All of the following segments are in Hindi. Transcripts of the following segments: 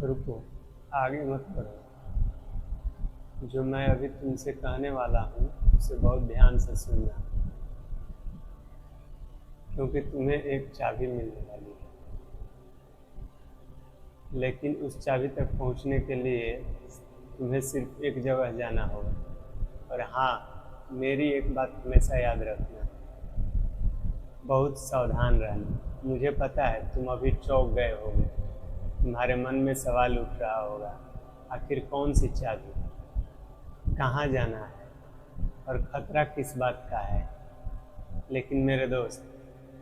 रुको, आगे मत बढ़ो। जो मैं अभी तुमसे कहने वाला हूँ उसे बहुत ध्यान से सुनना, क्योंकि तुम्हें एक चाबी मिलने वाली है। लेकिन उस चाबी तक पहुँचने के लिए तुम्हें सिर्फ एक जगह जाना होगा। और हाँ, मेरी एक बात हमेशा याद रखना, बहुत सावधान रहना। मुझे पता है तुम अभी चौंक गए होगे, तुम्हारे मन में सवाल उठ रहा होगा, आखिर कौन सी चाबी, कहाँ जाना है और खतरा किस बात का है। लेकिन मेरे दोस्त,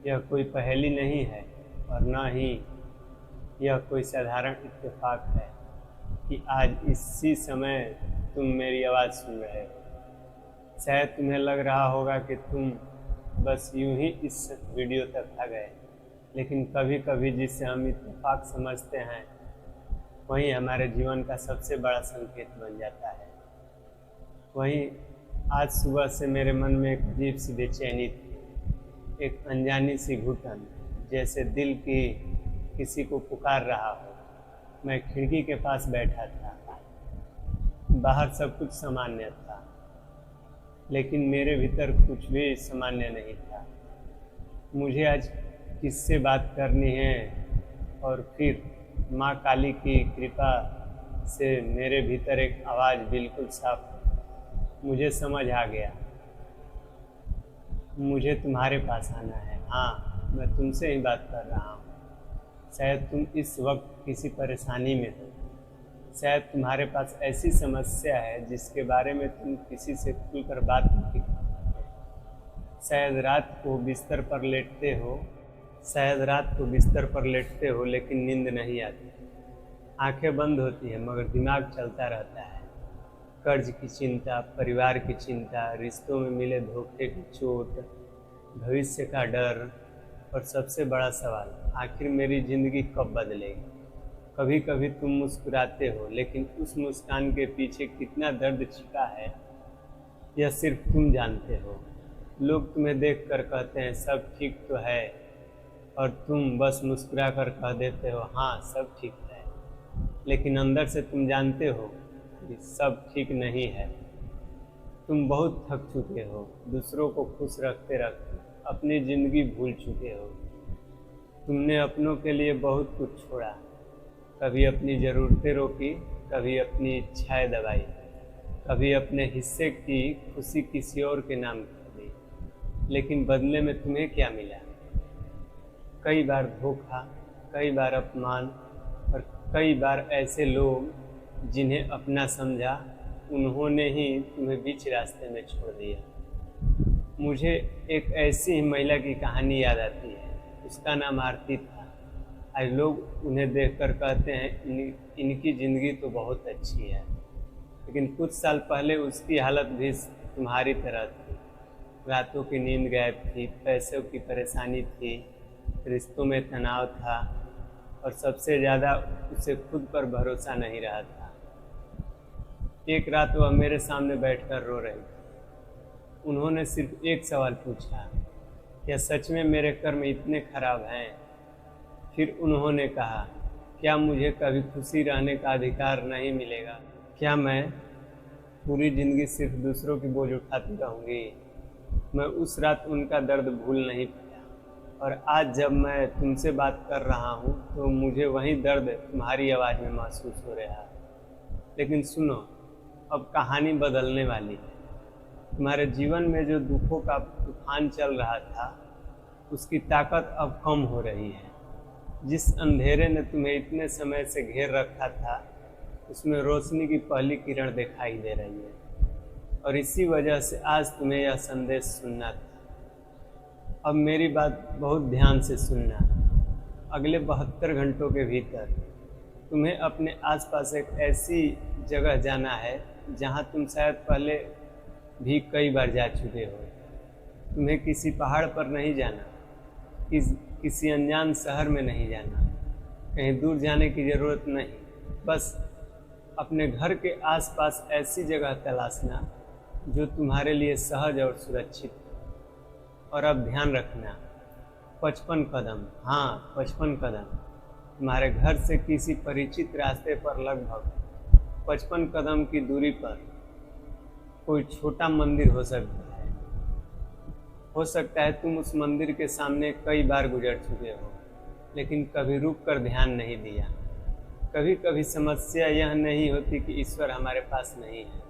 यह कोई पहेली नहीं है और न ही यह कोई साधारण इत्तेफाक है कि आज इसी समय तुम मेरी आवाज़ सुन रहे हो। शायद तुम्हें लग रहा होगा कि तुम बस यूं ही इस वीडियो तक आ गए, लेकिन कभी कभी जिसे हम इत्तेफाक समझते हैं वही हमारे जीवन का सबसे बड़ा संकेत बन जाता है। वहीं आज सुबह से मेरे मन में एक अजीब सी बेचैनी थी, एक अनजानी सी घुटन, जैसे दिल की किसी को पुकार रहा हो। मैं खिड़की के पास बैठा था, बाहर सब कुछ सामान्य था, लेकिन मेरे भीतर कुछ भी सामान्य नहीं था। मुझे आज किससे बात करनी है, और फिर माँ काली की कृपा से मेरे भीतर एक आवाज़ बिल्कुल साफ, मुझे समझ आ गया, मुझे तुम्हारे पास आना है। हाँ, मैं तुमसे ही बात कर रहा हूँ। शायद तुम इस वक्त किसी परेशानी में हो, शायद तुम्हारे पास ऐसी समस्या है जिसके बारे में तुम किसी से खुलकर बात नहीं करते। शायद रात को बिस्तर पर लेटते हो लेकिन नींद नहीं आती। आंखें बंद होती है मगर दिमाग चलता रहता है। कर्ज की चिंता, परिवार की चिंता, रिश्तों में मिले धोखे की चोट, भविष्य का डर, और सबसे बड़ा सवाल, आखिर मेरी ज़िंदगी कब बदलेगी। कभी कभी तुम मुस्कुराते हो, लेकिन उस मुस्कान के पीछे कितना दर्द छिपा है यह सिर्फ तुम जानते हो। लोग तुम्हें देख कर कहते हैं सब ठीक तो है, और तुम बस मुस्कुरा कर कह देते हो हाँ सब ठीक है। लेकिन अंदर से तुम जानते हो कि सब ठीक नहीं है। तुम बहुत थक चुके हो, दूसरों को खुश रखते रखते अपनी ज़िंदगी भूल चुके हो। तुमने अपनों के लिए बहुत कुछ छोड़ा, कभी अपनी ज़रूरतें रोकी, कभी अपनी इच्छाएं दबाई, कभी अपने हिस्से की खुशी किसी और के नाम कर दी। लेकिन बदले में तुम्हें क्या मिला? कई बार धोखा, कई बार अपमान, और कई बार ऐसे लोग जिन्हें अपना समझा उन्होंने ही तुम्हें बीच रास्ते में छोड़ दिया। मुझे एक ऐसी ही महिला की कहानी याद आती है, उसका नाम आरती था। आज लोग उन्हें देखकर कहते हैं इनकी ज़िंदगी तो बहुत अच्छी है, लेकिन कुछ साल पहले उसकी हालत भी तुम्हारी तरह थी। रातों की नींद गायब थी, पैसों की परेशानी थी, रिश्तों में तनाव था, और सबसे ज़्यादा उसे खुद पर भरोसा नहीं रहा था। एक रात वह मेरे सामने बैठकर रो रही थी। उन्होंने सिर्फ एक सवाल पूछा, क्या सच में मेरे कर्म इतने खराब हैं? फिर उन्होंने कहा, क्या मुझे कभी खुशी रहने का अधिकार नहीं मिलेगा? क्या मैं पूरी ज़िंदगी सिर्फ दूसरों की बोझ उठाती रहूँगी? मैं उस रात उनका दर्द भूल नहीं पाया, और आज जब मैं तुमसे बात कर रहा हूँ तो मुझे वही दर्द तुम्हारी आवाज़ में महसूस हो रहा है। लेकिन सुनो, अब कहानी बदलने वाली है। तुम्हारे जीवन में जो दुखों का तूफान चल रहा था उसकी ताकत अब कम हो रही है। जिस अंधेरे ने तुम्हें इतने समय से घेर रखा था उसमें रोशनी की पहली किरण दिखाई दे रही है, और इसी वजह से आज तुम्हें यह संदेश सुनना था। अब मेरी बात बहुत ध्यान से सुनना। अगले 72 घंटों के भीतर तुम्हें अपने आसपास एक ऐसी जगह जाना है जहां तुम शायद पहले भी कई बार जा चुके हो। तुम्हें किसी पहाड़ पर नहीं जाना, किसी अनजान शहर में नहीं जाना, कहीं दूर जाने की ज़रूरत नहीं। बस अपने घर के आसपास ऐसी जगह तलाशना जो तुम्हारे लिए सहज और सुरक्षित हो। और अब ध्यान रखना, 55 कदम, हाँ 55 कदम, तुम्हारे घर से किसी परिचित रास्ते पर लगभग 55 कदम की दूरी पर कोई छोटा मंदिर हो सकता है। हो सकता है तुम उस मंदिर के सामने कई बार गुजर चुके हो, लेकिन कभी रुक कर ध्यान नहीं दिया। कभी कभी समस्या यह नहीं होती कि ईश्वर हमारे पास नहीं है,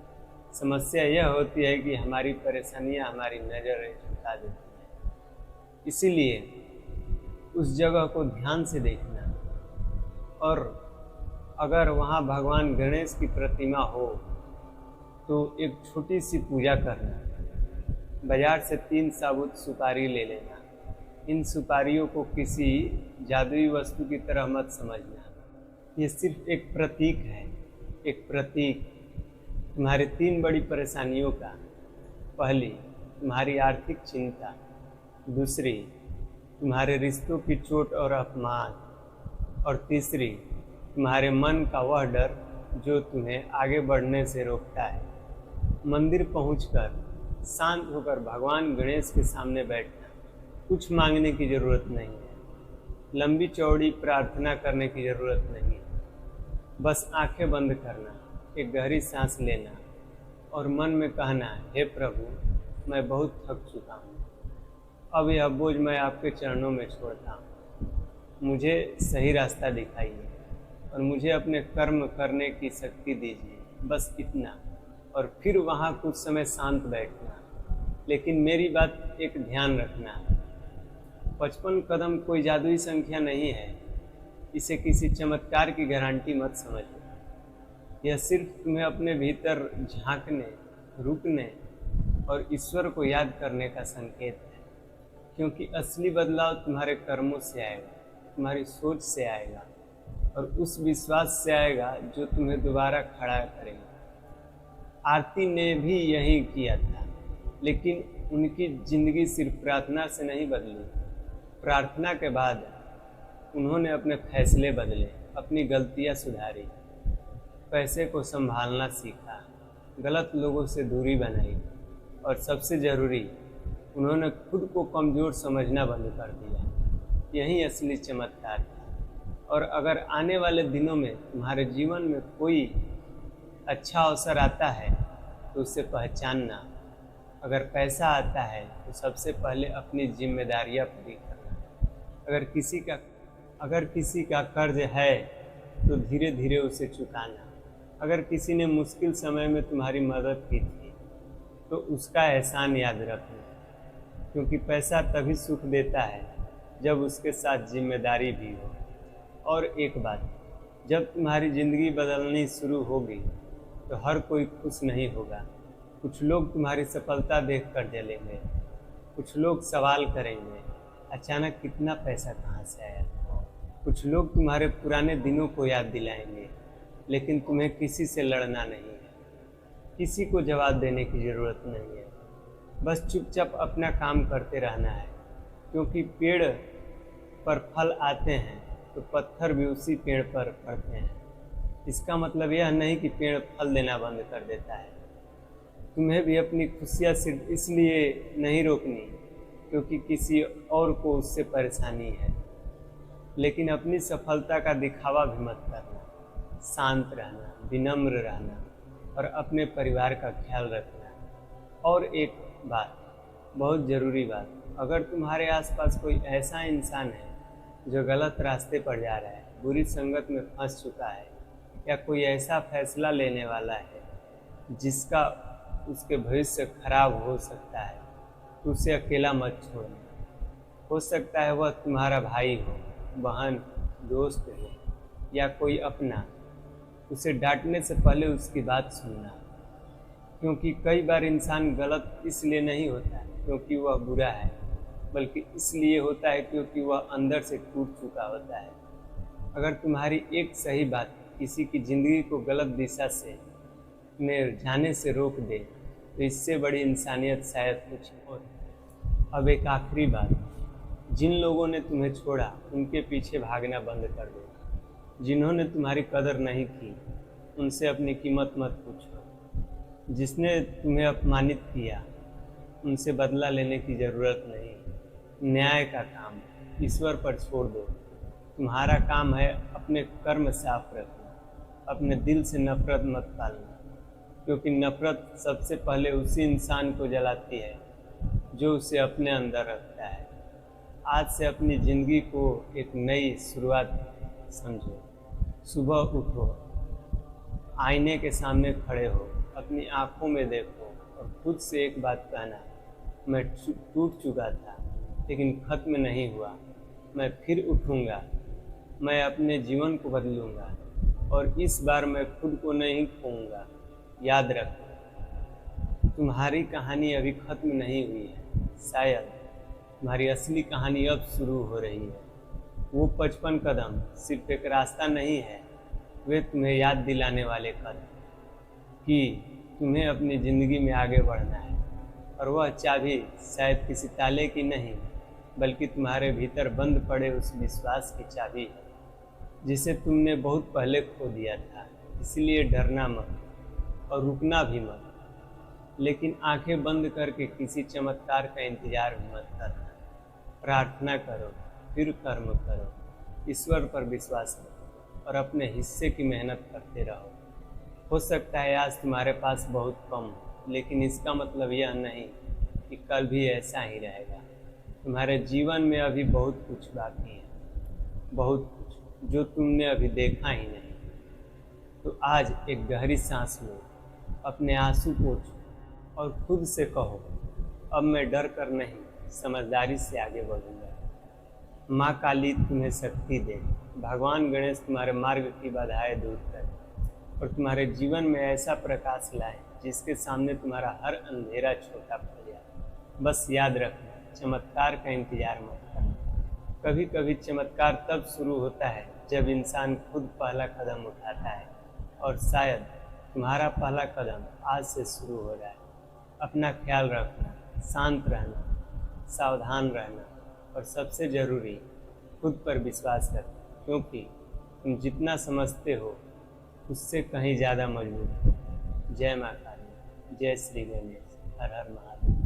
समस्या यह होती है कि हमारी परेशानियां हमारी नजर झुका देती हैं। इसीलिए उस जगह को ध्यान से देखना, और अगर वहाँ भगवान गणेश की प्रतिमा हो तो एक छोटी सी पूजा करना। बाजार से 3 साबुत सुपारी ले लेना। इन सुपारियों को किसी जादुई वस्तु की तरह मत समझना, ये सिर्फ एक प्रतीक है। एक प्रतीक तुम्हारी 3 बड़ी परेशानियों का। पहली, तुम्हारी आर्थिक चिंता। दूसरी, तुम्हारे रिश्तों की चोट और अपमान। और तीसरी, तुम्हारे मन का वह डर जो तुम्हें आगे बढ़ने से रोकता है। मंदिर पहुंचकर शांत होकर भगवान गणेश के सामने बैठना। कुछ मांगने की जरूरत नहीं है, लंबी चौड़ी प्रार्थना करने की जरूरत नहीं है। बस आंखें बंद करना, एक गहरी सांस लेना और मन में कहना, हे प्रभु, मैं बहुत थक चुका हूँ, अब यह बोझ मैं आपके चरणों में छोड़ता हूँ। मुझे सही रास्ता दिखाइए और मुझे अपने कर्म करने की शक्ति दीजिए, बस इतना। और फिर वहाँ कुछ समय शांत बैठना। लेकिन मेरी बात एक ध्यान रखना, 55 कदम कोई जादुई संख्या नहीं है, इसे किसी चमत्कार की गारंटी मत समझो। यह सिर्फ तुम्हें अपने भीतर झांकने, रुकने और ईश्वर को याद करने का संकेत है। क्योंकि असली बदलाव तुम्हारे कर्मों से आएगा, तुम्हारी सोच से आएगा और उस विश्वास से आएगा जो तुम्हें दोबारा खड़ा करेगा। आरती ने भी यही किया था, लेकिन उनकी जिंदगी सिर्फ प्रार्थना से नहीं बदली। प्रार्थना के बाद उन्होंने अपने फैसले बदले, अपनी गलतियां सुधारी, पैसे को संभालना सीखा, गलत लोगों से दूरी बनाई और सबसे ज़रूरी, उन्होंने खुद को कमज़ोर समझना बंद कर दिया। यही असली चमत्कार था। और अगर आने वाले दिनों में तुम्हारे जीवन में कोई अच्छा अवसर आता है तो उसे पहचानना। अगर पैसा आता है तो सबसे पहले अपनी जिम्मेदारियां पूरी करना। अगर किसी का कर्ज है तो धीरे धीरे उसे चुकाना। अगर किसी ने मुश्किल समय में तुम्हारी मदद की थी तो उसका एहसान याद रखना, क्योंकि पैसा तभी सुख देता है जब उसके साथ जिम्मेदारी भी हो। और एक बात, जब तुम्हारी ज़िंदगी बदलनी शुरू होगी तो हर कोई खुश नहीं होगा। कुछ लोग तुम्हारी सफलता देखकर जलेंगे, कुछ लोग सवाल करेंगे, अचानक कितना पैसा कहाँ से आया। कुछ लोग तुम्हारे पुराने दिनों को याद दिलाएंगे, लेकिन तुम्हें किसी से लड़ना नहीं है, किसी को जवाब देने की ज़रूरत नहीं है। बस चुपचाप अपना काम करते रहना है, क्योंकि पेड़ पर फल आते हैं तो पत्थर भी उसी पेड़ पर पड़ते हैं। इसका मतलब यह नहीं कि पेड़ फल देना बंद कर देता है। तुम्हें भी अपनी खुशियाँ सिर्फ इसलिए नहीं रोकनी क्योंकि किसी और को उससे परेशानी है, लेकिन अपनी सफलता का दिखावा भी मत करना। शांत रहना, विनम्र रहना और अपने परिवार का ख्याल रखना। और एक बात, बहुत ज़रूरी बात, अगर तुम्हारे आसपास कोई ऐसा इंसान है जो गलत रास्ते पर जा रहा है, बुरी संगत में फंस चुका है, या कोई ऐसा फैसला लेने वाला है जिसका उसके भविष्य खराब हो सकता है, तो उसे अकेला मत छोड़ना। हो सकता है वह तुम्हारा भाई हो, बहन, दोस्त हो या कोई अपना। उसे डांटने से पहले उसकी बात सुनना, क्योंकि कई बार इंसान गलत इसलिए नहीं होता क्योंकि वह बुरा है, बल्कि इसलिए होता है क्योंकि वह अंदर से टूट चुका होता है। अगर तुम्हारी एक सही बात किसी की ज़िंदगी को गलत दिशा से में जाने से रोक दे तो इससे बड़ी इंसानियत शायद कुछ और। अब एक आखिरी बात, जिन लोगों ने तुम्हें छोड़ा उनके पीछे भागना बंद कर दो। जिन्होंने तुम्हारी कदर नहीं की उनसे अपनी कीमत मत पूछो। जिसने तुम्हें अपमानित किया उनसे बदला लेने की ज़रूरत नहीं। न्याय का काम ईश्वर पर छोड़ दो। तुम्हारा काम है अपने कर्म साफ रखना, अपने दिल से नफरत मत पालना, क्योंकि नफरत सबसे पहले उसी इंसान को जलाती है जो उसे अपने अंदर रखता है। आज से अपनी ज़िंदगी को एक नई शुरुआत समझो। सुबह उठो, आईने के सामने खड़े हो, अपनी आंखों में देखो और खुद से एक बात कहना, मैं टूट चुका था लेकिन खत्म नहीं हुआ, मैं फिर उठूँगा, मैं अपने जीवन को बदलूँगा और इस बार मैं खुद को नहीं खोऊंगा। याद रखो, तुम्हारी कहानी अभी खत्म नहीं हुई है, शायद तुम्हारी असली कहानी अब शुरू हो रही है। वो 55 कदम सिर्फ एक रास्ता नहीं है, वे तुम्हें याद दिलाने वाले कदम कि तुम्हें अपनी ज़िंदगी में आगे बढ़ना है। और वह चाबी शायद किसी ताले की नहीं, बल्कि तुम्हारे भीतर बंद पड़े उस विश्वास की चाबी है जिसे तुमने बहुत पहले खो दिया था। इसलिए डरना मत और रुकना भी मत, लेकिन आंखें बंद करके किसी चमत्कार का इंतजार भी मत करना। प्रार्थना करो, फिर कर्म करो, ईश्वर पर विश्वास करो और अपने हिस्से की मेहनत करते रहो। हो सकता है आज तुम्हारे पास बहुत कम हो, लेकिन इसका मतलब यह नहीं कि कल भी ऐसा ही रहेगा। तुम्हारे जीवन में अभी बहुत कुछ बाकी है, बहुत कुछ जो तुमने अभी देखा ही नहीं। तो आज एक गहरी सांस लो, अपने आंसू पोंछो और खुद से कहो, अब मैं डर कर नहीं, समझदारी से आगे बढ़ूंगा। माँ काली तुम्हें शक्ति दे, भगवान गणेश तुम्हारे मार्ग की बाधाएं दूर करें और तुम्हारे जीवन में ऐसा प्रकाश लाए जिसके सामने तुम्हारा हर अंधेरा छोटा पड़ जाए। बस याद रखना, चमत्कार का इंतजार मत करना। कभी कभी चमत्कार तब शुरू होता है जब इंसान खुद पहला कदम उठाता है, और शायद तुम्हारा पहला कदम आज से शुरू हो रहा है। अपना ख्याल रखना, शांत रहना, सावधान रहना और सबसे ज़रूरी खुद पर विश्वास रखना, क्योंकि तुम जितना समझते हो उससे कहीं ज़्यादा मजबूत हो। जय माँ काली, जय श्री गणेश, हर हर महादेव।